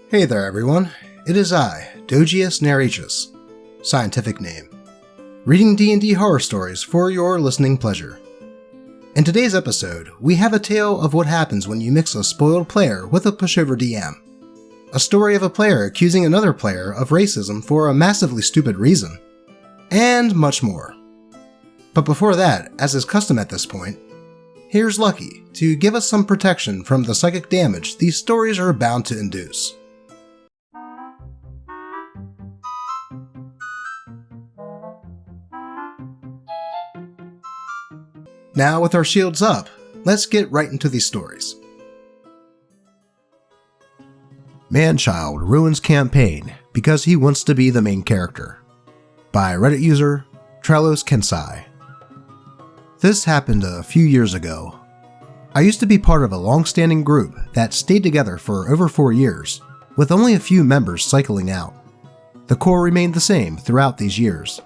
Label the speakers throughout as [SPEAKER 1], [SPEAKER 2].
[SPEAKER 1] Hey there everyone, it is I, Doge Narratus, scientific name, reading D&D Horror Stories for your listening pleasure. In today's episode, we have a tale of what happens when you mix a spoiled player with a pushover DM. A story of a player accusing another player of racism for a massively stupid reason. And much more. But before that, as is custom at this point, here's Lucky to give us some protection from the psychic damage these stories are bound to induce. Now with our shields up, let's get right into these stories. Man-child ruins campaign because he wants to be the main character. By Reddit user, Trelos Kensai. This happened a few years ago. I used to be part of a long-standing group that stayed together for over 4 years, with only a few members cycling out. The core remained the same throughout these years.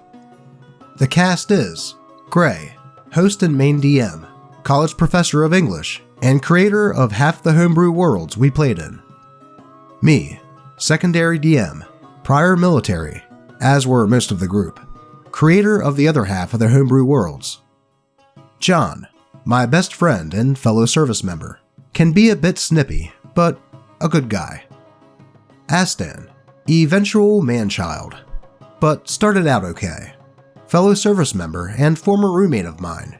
[SPEAKER 1] The cast is Gray, host and main DM, college professor of English, and creator of half the homebrew worlds we played in. Me, secondary DM, prior military, as were most of the group, creator of the other half of the homebrew worlds. John, my best friend and fellow service member, can be a bit snippy, but a good guy. Astan, eventual man-child, but started out okay. Fellow service member and former roommate of mine.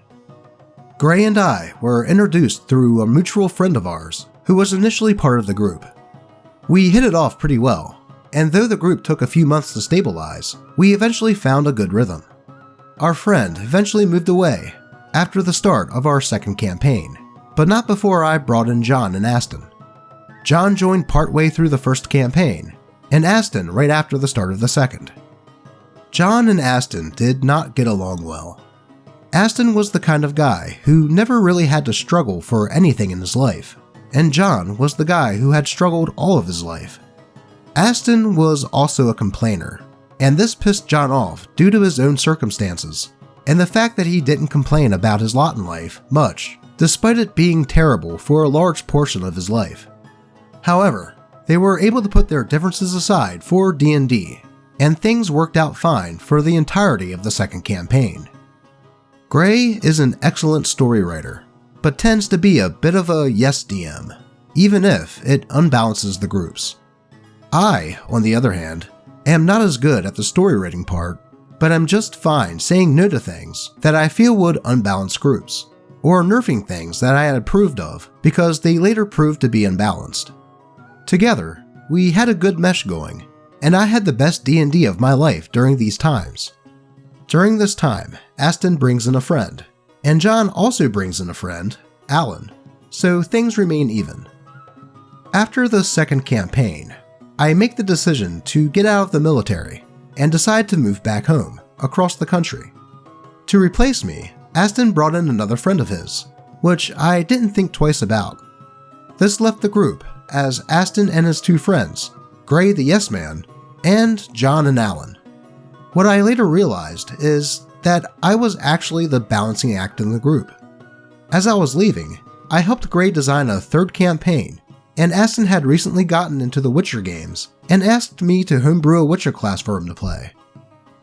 [SPEAKER 1] Gray and I were introduced through a mutual friend of ours who was initially part of the group. We hit it off pretty well, and though the group took a few months to stabilize, we eventually found a good rhythm. Our friend eventually moved away after the start of our second campaign, but not before I brought in John and Aston. John joined partway through the first campaign, and Aston right after the start of the second. John and Aston did not get along well. Aston was the kind of guy who never really had to struggle for anything in his life, and John was the guy who had struggled all of his life. Aston was also a complainer, and this pissed John off due to his own circumstances, and the fact that he didn't complain about his lot in life much, despite it being terrible for a large portion of his life. However, they were able to put their differences aside for D&D, and things worked out fine for the entirety of the second campaign. Gray is an excellent story writer, but tends to be a bit of a yes DM, even if it unbalances the groups. I, on the other hand, am not as good at the story writing part, but I'm just fine saying no to things that I feel would unbalance groups, or nerfing things that I had approved of because they later proved to be unbalanced. Together, we had a good mesh going, and I had the best D&D of my life during these times. During this time, Aston brings in a friend, and John also brings in a friend, Alan, so things remain even. After the second campaign, I make the decision to get out of the military and decide to move back home, across the country. To replace me, Aston brought in another friend of his, which I didn't think twice about. This left the group as Aston and his two friends, Gray the Yes Man, and John and Alan. What I later realized is that I was actually the balancing act in the group. As I was leaving, I helped Gray design a third campaign, and Aston had recently gotten into the Witcher games and asked me to homebrew a Witcher class for him to play.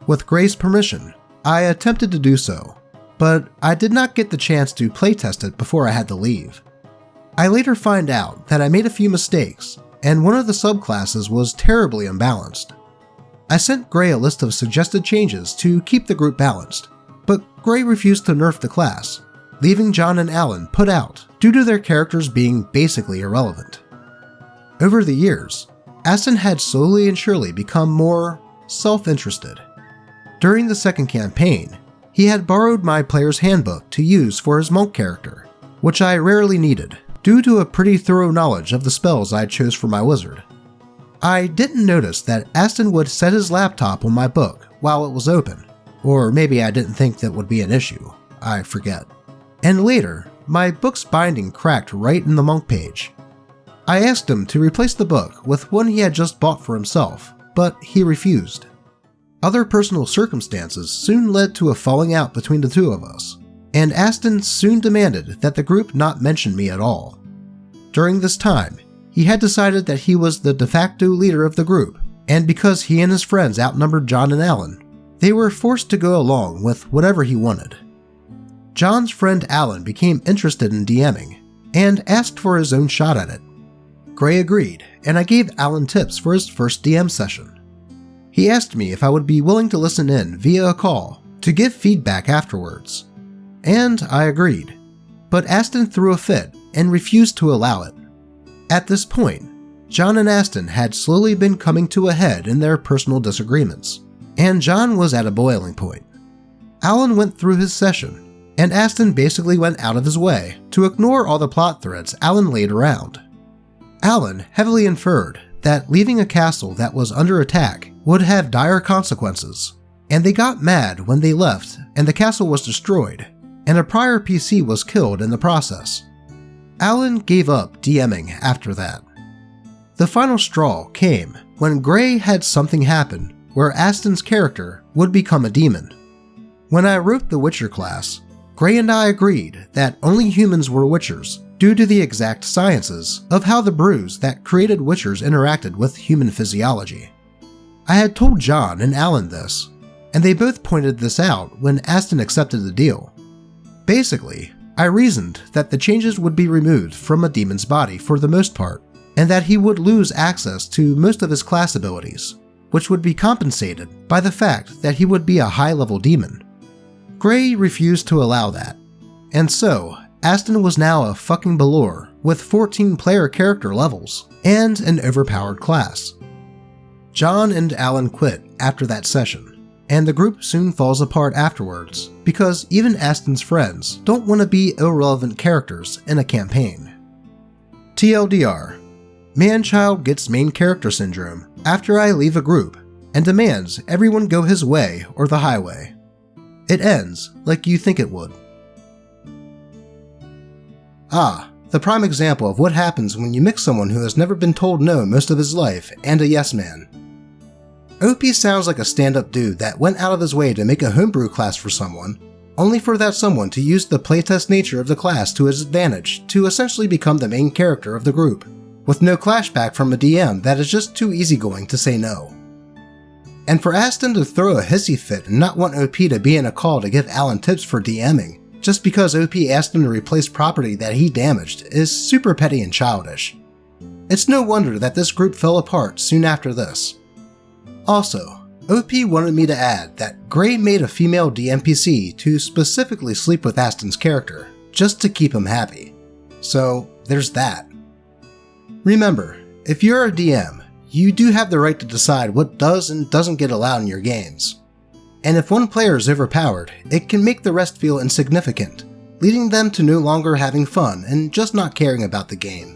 [SPEAKER 1] With Gray's permission, I attempted to do so, but I did not get the chance to playtest it before I had to leave. I later find out that I made a few mistakes, and one of the subclasses was terribly unbalanced. I sent Gray a list of suggested changes to keep the group balanced, but Gray refused to nerf the class, leaving John and Alan put out due to their characters being basically irrelevant. Over the years, Aston had slowly and surely become more self-interested. During the second campaign, he had borrowed my player's handbook to use for his monk character, which I rarely needed, due to a pretty thorough knowledge of the spells I chose for my wizard. I didn't notice that Aston would set his laptop on my book while it was open, or maybe I didn't think that would be an issue, I forget. And later, my book's binding cracked right in the monk page. I asked him to replace the book with one he had just bought for himself, but he refused. Other personal circumstances soon led to a falling out between the two of us, and Aston soon demanded that the group not mention me at all. During this time, he had decided that he was the de facto leader of the group, and because he and his friends outnumbered John and Alan, they were forced to go along with whatever he wanted. John's friend Alan became interested in DMing, and asked for his own shot at it. Gray agreed, and I gave Alan tips for his first DM session. He asked me if I would be willing to listen in via a call to give feedback afterwards, and I agreed, but Aston threw a fit and refused to allow it. At this point, John and Aston had slowly been coming to a head in their personal disagreements, and John was at a boiling point. Alan went through his session, and Aston basically went out of his way to ignore all the plot threads Alan laid around. Alan heavily inferred that leaving a castle that was under attack would have dire consequences, and they got mad when they left and the castle was destroyed, and a prior PC was killed in the process. Alan gave up DMing after that. The final straw came when Gray had something happen where Aston's character would become a demon. When I wrote the Witcher class, Gray and I agreed that only humans were Witchers due to the exact sciences of how the brews that created Witchers interacted with human physiology. I had told John and Alan this, and they both pointed this out when Aston accepted the deal. Basically, I reasoned that the changes would be removed from a demon's body for the most part, and that he would lose access to most of his class abilities, which would be compensated by the fact that he would be a high-level demon. Gray refused to allow that, and so Aston was now a fucking Balor with 14 player character levels and an overpowered class. John and Alan quit after that session, and the group soon falls apart afterwards because even Aston's friends don't want to be irrelevant characters in a campaign. TLDR: Man-child gets main character syndrome after I leave a group and demands everyone go his way or the highway. It ends like you think it would. The prime example of what happens when you mix someone who has never been told no most of his life and a yes man. OP sounds like a stand-up dude that went out of his way to make a homebrew class for someone, only for that someone to use the playtest nature of the class to his advantage to essentially become the main character of the group, with no clashback from a DM that is just too easygoing to say no. And for Aston to throw a hissy fit and not want OP to be in a call to give Alan tips for DMing, just because OP asked him to replace property that he damaged, is super petty and childish. It's no wonder that this group fell apart soon after this. Also, OP wanted me to add that Gray made a female DMPC to specifically sleep with Aston's character, just to keep him happy. So, there's that. Remember, if you're a DM, you do have the right to decide what does and doesn't get allowed in your games. And if one player is overpowered, it can make the rest feel insignificant, leading them to no longer having fun and just not caring about the game.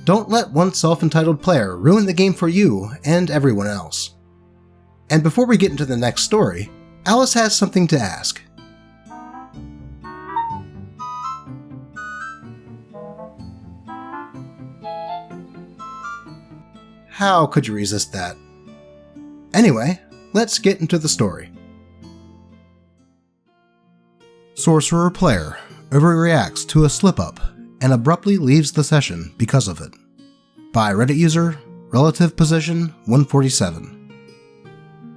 [SPEAKER 1] Don't let one self-entitled player ruin the game for you and everyone else. And before we get into the next story, Alice has something to ask. How could you resist that? Anyway, let's get into the story. Sorcerer player overreacts to a slip-up and abruptly leaves the session because of it. By Reddit user, relative position 147.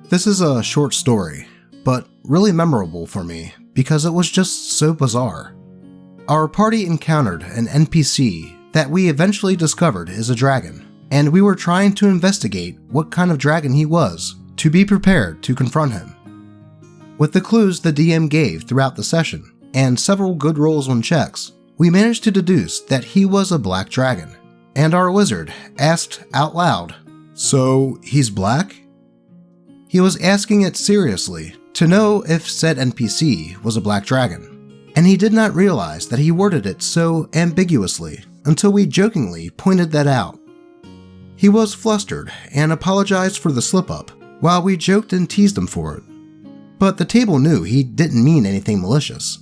[SPEAKER 1] This is a short story, but really memorable for me because it was just so bizarre. Our party encountered an NPC that we eventually discovered is a dragon, and we were trying to investigate what kind of dragon he was to be prepared to confront him. With the clues the DM gave throughout the session, and several good rolls on checks, we managed to deduce that he was a black dragon, and our wizard asked out loud, "So, he's black?" He was asking it seriously to know if said NPC was a black dragon, and he did not realize that he worded it so ambiguously until we jokingly pointed that out. He was flustered and apologized for the slip-up, while we joked and teased him for it. But the table knew he didn't mean anything malicious,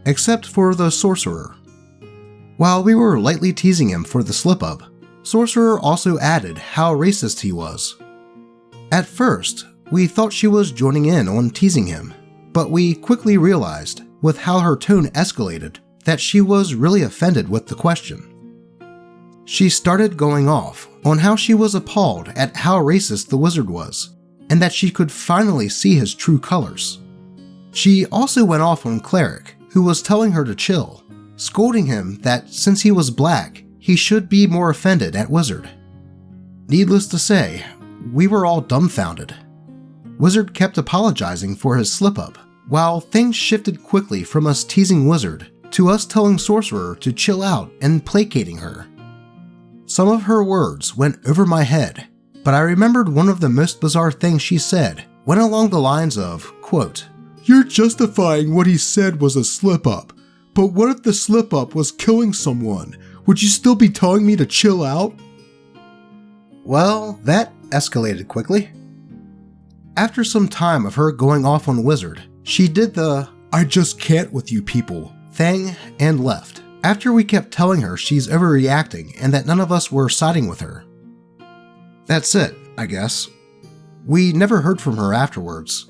[SPEAKER 1] except for the sorcerer. While we were lightly teasing him for the slip-up, Sorcerer also added how racist he was. At first, we thought she was joining in on teasing him, but we quickly realized, with how her tone escalated, that she was really offended with the question. She started going off on how she was appalled at how racist the wizard was, and that she could finally see his true colors. She also went off on Cleric, who was telling her to chill, scolding him that since he was black, he should be more offended at Wizard. Needless to say, we were all dumbfounded. Wizard kept apologizing for his slip-up, while things shifted quickly from us teasing Wizard to us telling Sorcerer to chill out and placating her. Some of her words went over my head, but I remembered one of the most bizarre things she said went along the lines of, quote, "You're justifying what he said was a slip-up, but what if the slip-up was killing someone? Would you still be telling me to chill out?" Well, that escalated quickly. After some time of her going off on Wizard, she did the "I just can't with you people" thing and left, after we kept telling her she's overreacting and that none of us were siding with her. That's it, I guess. We never heard from her afterwards.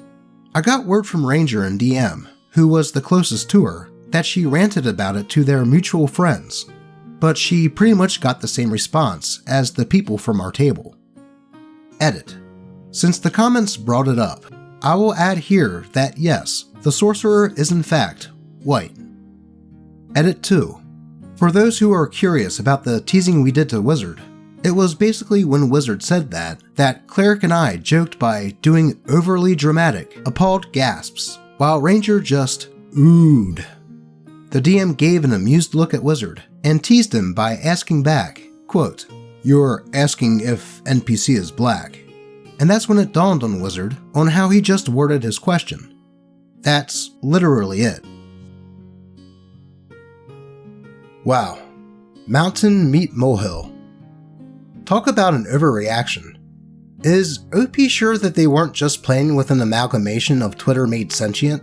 [SPEAKER 1] I got word from Ranger and DM, who was the closest to her, that she ranted about it to their mutual friends, but she pretty much got the same response as the people from our table. Edit. Since the comments brought it up, I will add here that yes, the sorcerer is in fact white. Edit 2. For those who are curious about the teasing we did to Wizard, it was basically when Wizard said that Cleric and I joked by doing overly dramatic, appalled gasps, while Ranger just oohed. The DM gave an amused look at Wizard and teased him by asking back, quote, "You're asking if NPC is black." And that's when it dawned on Wizard on how he just worded his question. That's literally it. Wow. Mountain meet Molehill. Talk about an overreaction. Is OP sure that they weren't just playing with an amalgamation of Twitter made sentient?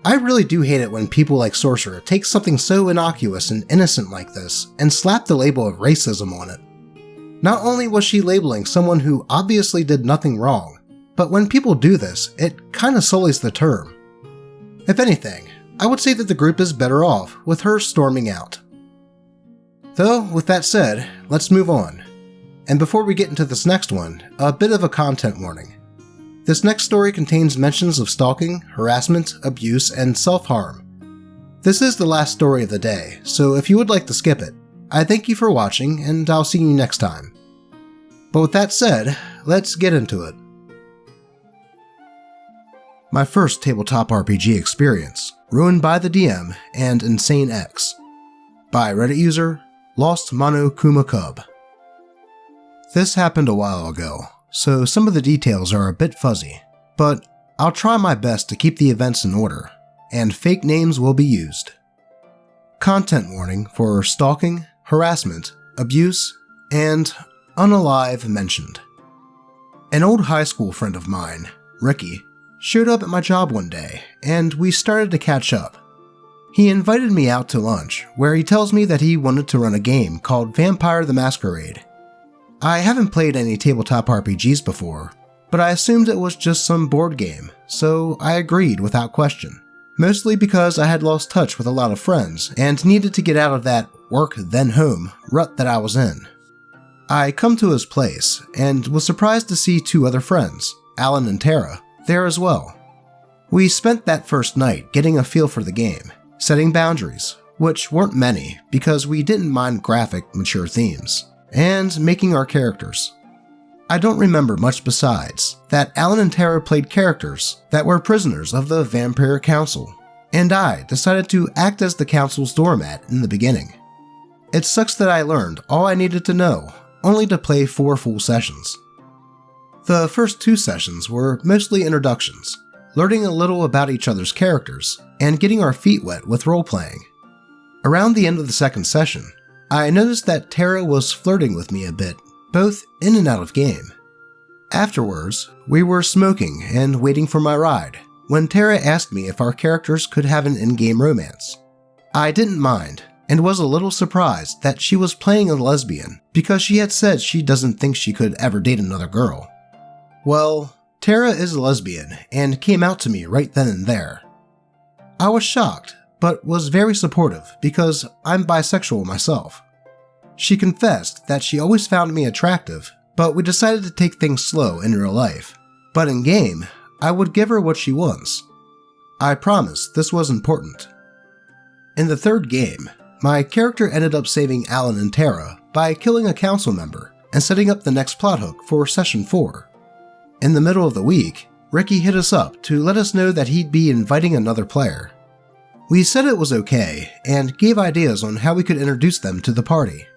[SPEAKER 1] I really do hate it when people like Sorcerer take something so innocuous and innocent like this and slap the label of racism on it. Not only was she labeling someone who obviously did nothing wrong, but when people do this, it kinda sullies the term. If anything, I would say that the group is better off with her storming out. Though, with that said, let's move on. And before we get into this next one, a bit of a content warning. This next story contains mentions of stalking, harassment, abuse, and self-harm. This is the last story of the day, so if you would like to skip it, I thank you for watching, and I'll see you next time. But with that said, let's get into it. My first tabletop RPG experience, ruined by the DM and Insane X. By Reddit user, Lost Mono Kuma Cub. This happened a while ago, so some of the details are a bit fuzzy, but I'll try my best to keep the events in order, and fake names will be used. Content warning for stalking, harassment, abuse, and unalive mentioned. An old high school friend of mine, Ricky, showed up at my job one day, and we started to catch up. He invited me out to lunch, where he tells me that he wanted to run a game called Vampire the Masquerade. I haven't played any tabletop RPGs before, but I assumed it was just some board game, so I agreed without question, mostly because I had lost touch with a lot of friends and needed to get out of that work then home rut that I was in. I come to his place, and was surprised to see two other friends, Alan and Tara, there as well. We spent that first night getting a feel for the game, setting boundaries, which weren't many because we didn't mind graphic, mature themes, and making our characters. I don't remember much besides that Alan and Tara played characters that were prisoners of the Vampire Council, and I decided to act as the council's doormat in the beginning. It sucks that I learned all I needed to know, only to play 4 full sessions. The first 2 sessions were mostly introductions, learning a little about each other's characters, and getting our feet wet with role-playing. Around the end of the second session, I noticed that Tara was flirting with me a bit, both in and out of game. Afterwards, we were smoking and waiting for my ride, when Tara asked me if our characters could have an in-game romance. I didn't mind, and was a little surprised that she was playing a lesbian because she had said she doesn't think she could ever date another girl. Well, Tara is a lesbian and came out to me right then and there. I was shocked, but was very supportive because I'm bisexual myself. She confessed that she always found me attractive, but we decided to take things slow in real life. But in game, I would give her what she wants. I promised this was important. In the third game, my character ended up saving Alan and Tara by killing a council member and setting up the next plot hook for Session 4. In the middle of the week, Ricky hit us up to let us know that he'd be inviting another player. We said it was okay and gave ideas on how we could introduce them to the party.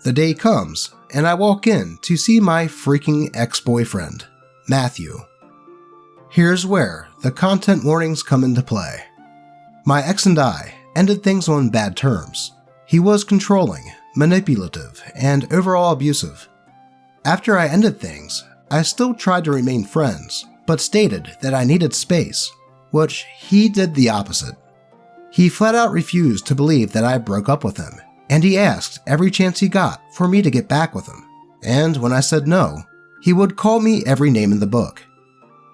[SPEAKER 1] The day comes, and I walk in to see my freaking ex-boyfriend, Matthew. Here's where the content warnings come into play. My ex and I ended things on bad terms. He was controlling, manipulative, and overall abusive. After I ended things, I still tried to remain friends, but stated that I needed space, which he did the opposite. He flat out refused to believe that I broke up with him, and he asked every chance he got for me to get back with him. And when I said no, he would call me every name in the book.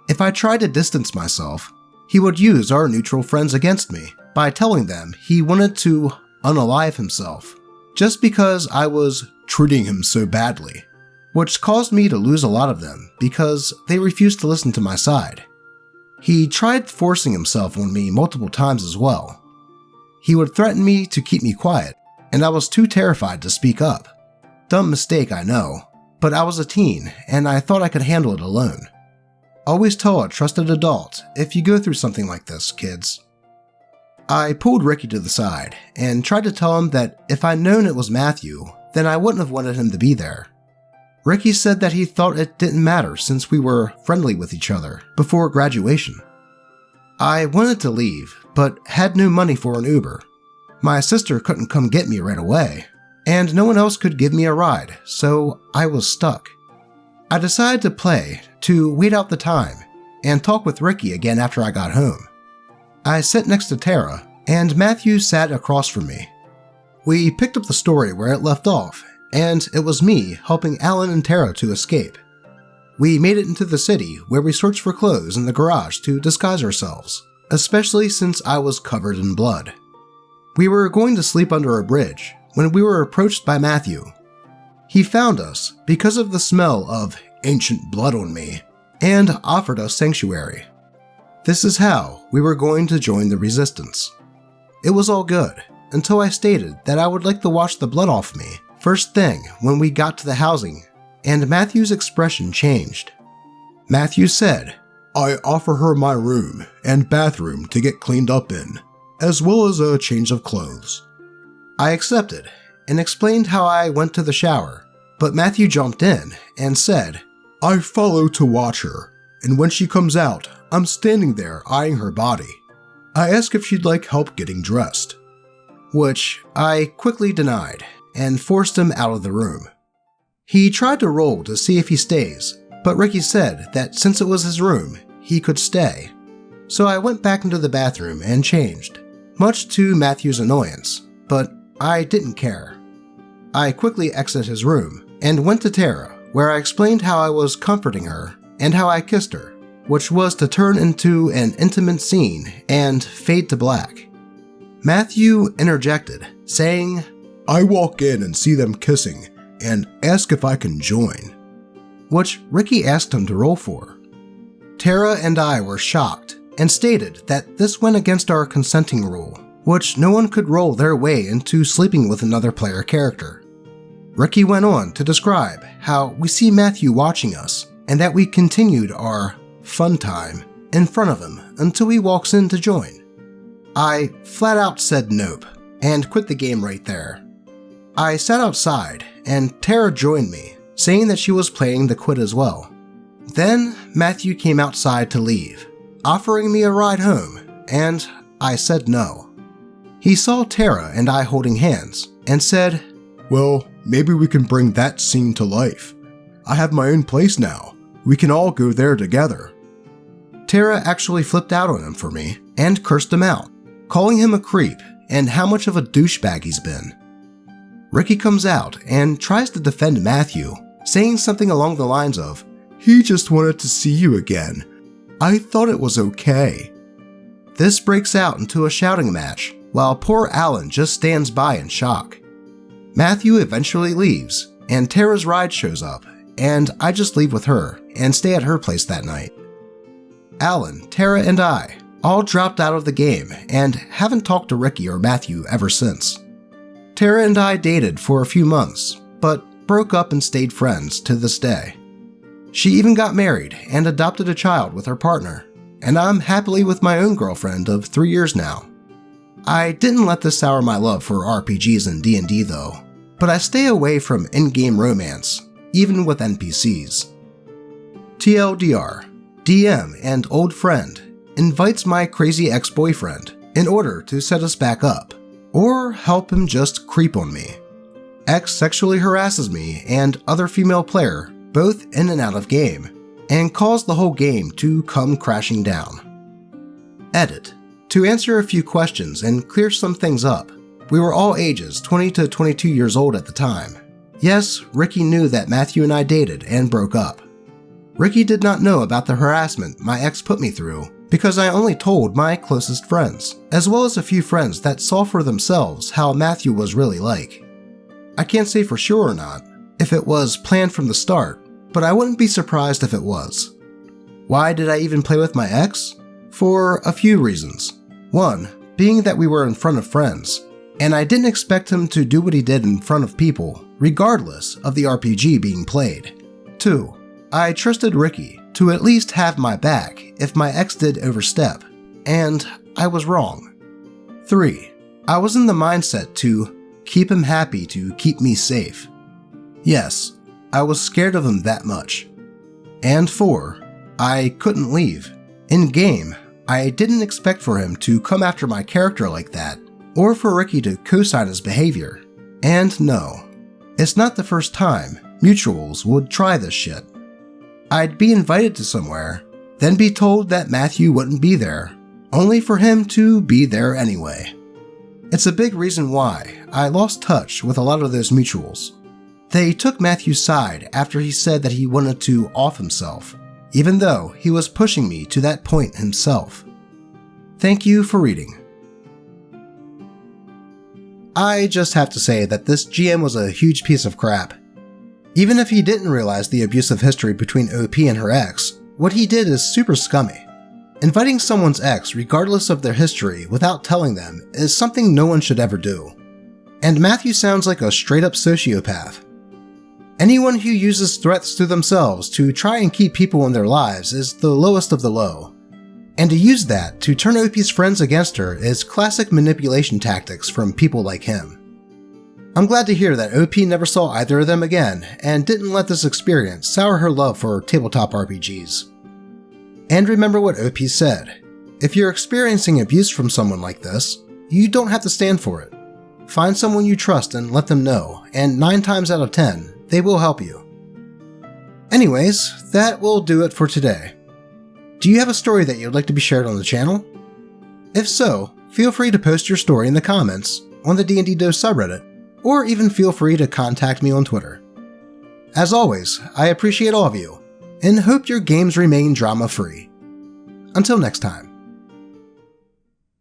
[SPEAKER 1] If I tried to distance myself, he would use our mutual friends against me by telling them he wanted to unalive himself, just because I was treating him so badly, which caused me to lose a lot of them because they refused to listen to my side. He tried forcing himself on me multiple times as well. He would threaten me to keep me quiet, and I was too terrified to speak up. Dumb mistake, I know, but I was a teen and I thought I could handle it alone. Always tell a trusted adult if you go through something like this, kids. I pulled Ricky to the side and tried to tell him that if I'd known it was Matthew, then I wouldn't have wanted him to be there. Ricky said that he thought it didn't matter since we were friendly with each other before graduation. I wanted to leave, but had no money for an Uber. My sister couldn't come get me right away, and no one else could give me a ride, so I was stuck. I decided to play to wait out the time and talk with Ricky again after I got home. I sat next to Tara, and Matthew sat across from me. We picked up the story where it left off, and it was me helping Alan and Tara to escape. We made it into the city where we searched for clothes in the garage to disguise ourselves, especially since I was covered in blood. We were going to sleep under a bridge when we were approached by Matthew. He found us because of the smell of ancient blood on me and offered us sanctuary. This is how we were going to join the resistance. It was all good until I stated that I would like to wash the blood off me first thing when we got to the housing, and Matthew's expression changed. Matthew said, "I offer her my room and bathroom to get cleaned up in, as well as a change of clothes." I accepted and explained how I went to the shower, but Matthew jumped in and said, "I follow to watch her, and when she comes out, I'm standing there eyeing her body. I ask if she'd like help getting dressed," which I quickly denied and forced him out of the room. He tried to roll to see if he stays, but Ricky said that since it was his room, he could stay. So I went back into the bathroom and changed, much to Matthew's annoyance, but I didn't care. I quickly exited his room and went to Tara, where I explained how I was comforting her and how I kissed her, which was to turn into an intimate scene and fade to black. Matthew interjected, saying, "I walk in and see them kissing and ask if I can join," which Ricky asked him to roll for. Tara and I were shocked and stated that this went against our consenting rule, which no one could roll their way into sleeping with another player character. Ricky went on to describe how we see Matthew watching us and that we continued our fun time in front of him until he walks in to join. I flat out said nope and quit the game right there. I sat outside and Tara joined me, saying that she was planning to quit as well. Then Matthew came outside to leave, offering me a ride home, and I said no. He saw Tara and I holding hands and said, "Well, maybe we can bring that scene to life. I have my own place now. We can all go there together." Tara actually flipped out on him for me and cursed him out, calling him a creep and how much of a douchebag he's been. Ricky comes out and tries to defend Matthew, saying something along the lines of, "He just wanted to see you again. I thought it was okay." This breaks out into a shouting match, while poor Alan just stands by in shock. Matthew eventually leaves, and Tara's ride shows up, and I just leave with her and stay at her place that night. Alan, Tara, and I all dropped out of the game and haven't talked to Ricky or Matthew ever since. Tara and I dated for a few months, but broke up and stayed friends to this day. She even got married and adopted a child with her partner, and I'm happily with my own girlfriend of 3 years now. I didn't let this sour my love for RPGs and D&D though, but I stay away from in-game romance, even with NPCs. TLDR, DM and old friend invites my crazy ex-boyfriend in order to set us back up, or help him just creep on me. Ex sexually harasses me and other female player, both in and out of game, and cause the whole game to come crashing down. Edit. To answer a few questions and clear some things up, we were all ages 20 to 22 years old at the time. Yes, Ricky knew that Matthew and I dated and broke up. Ricky did not know about the harassment my ex put me through because I only told my closest friends, as well as a few friends that saw for themselves how Matthew was really like. I can't say for sure or not if it was planned from the start, but I wouldn't be surprised if it was. Why did I even play with my ex? For a few reasons. One, being that we were in front of friends, and I didn't expect him to do what he did in front of people, regardless of the RPG being played. 2, I trusted Ricky to at least have my back if my ex did overstep, and I was wrong. 3, I was in the mindset to keep him happy to keep me safe. Yes, I was scared of him that much. And 4, I couldn't leave. In game, I didn't expect for him to come after my character like that, or for Ricky to co-sign his behavior. And no, it's not the first time mutuals would try this shit. I'd be invited to somewhere, then be told that Matthew wouldn't be there, only for him to be there anyway. It's a big reason why I lost touch with a lot of those mutuals. They took Matthew's side after he said that he wanted to off himself, even though he was pushing me to that point himself. Thank you for reading. I just have to say that this GM was a huge piece of crap. Even if he didn't realize the abusive history between OP and her ex, what he did is super scummy. Inviting someone's ex regardless of their history without telling them is something no one should ever do. And Matthew sounds like a straight-up sociopath. Anyone who uses threats to themselves to try and keep people in their lives is the lowest of the low. And to use that to turn OP's friends against her is classic manipulation tactics from people like him. I'm glad to hear that OP never saw either of them again and didn't let this experience sour her love for tabletop RPGs. And remember what OP said, if you're experiencing abuse from someone like this, you don't have to stand for it. Find someone you trust and let them know, and 9 times out of 10, they will help you. Anyways, that will do it for today. Do you have a story that you'd like to be shared on the channel? If so, feel free to post your story in the comments on the D&D Doge subreddit, or even feel free to contact me on Twitter. As always, I appreciate all of you, and hope your games remain drama-free. Until next time.